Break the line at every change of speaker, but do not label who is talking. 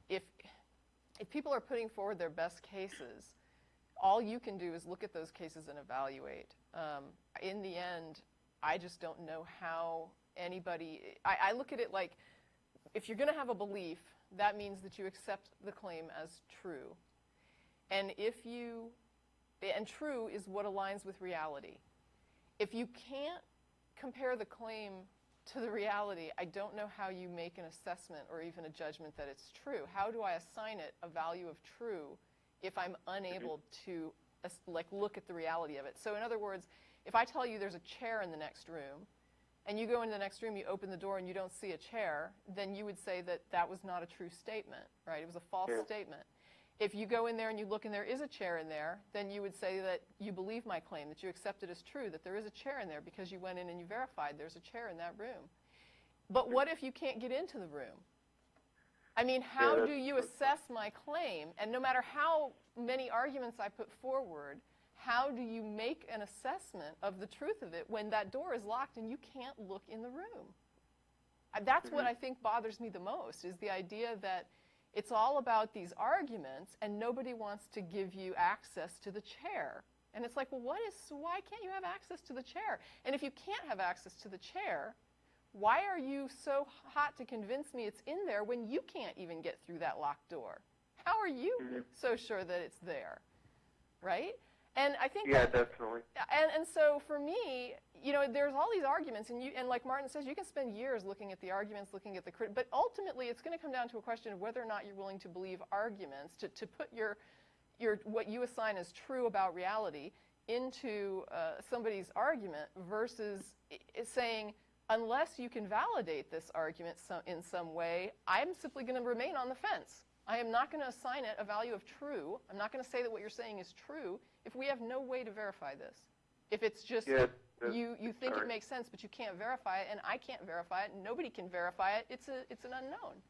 if people are putting forward their best cases, all you can do is look at those cases and evaluate. In the end, I just don't know how anybody, I look at it like, if you're going to have a belief, that means that you accept the claim as true. And true is what aligns with reality. If you can't compare the claim to the reality, I don't know how you make an assessment or even a judgment that it's true. How do I assign it a value of true if I'm unable to look at the reality of it? So in other words, if I tell you there's a chair in the next room, and you go into the next room, you open the door, and you don't see a chair, then you would say that that was not a true statement, right? It was a false statement. If you go in there and you look and there is a chair in there, then you would say that you believe my claim, that you accept it as true, that there is a chair in there because you went in and you verified there's a chair in that room. But what if you can't get into the room? I mean, how do you assess my claim? And no matter how many arguments I put forward, how do you make an assessment of the truth of it when that door is locked and you can't look in the room? That's what I think bothers me the most, is the idea that it's all about these arguments and nobody wants to give you access to the chair. And it's like, well, why can't you have access to the chair? And if you can't have access to the chair, why are you so hot to convince me it's in there when you can't even get through that locked door? How are you so sure that it's there, right? And I think
definitely.
And so for me, you know, there's all these arguments, and like Martin says, you can spend years looking at the arguments, looking at the but ultimately it's going to come down to a question of whether or not you're willing to believe arguments, to put your what you assign as true about reality into somebody's argument versus saying, unless you can validate this argument in some way, I'm simply going to remain on the fence. I am not going to assign it a value of true. I'm not going to say that what you're saying is true if we have no way to verify this. If it's just you think it makes sense, but you can't verify it, and I can't verify it, and nobody can verify it, it's an unknown.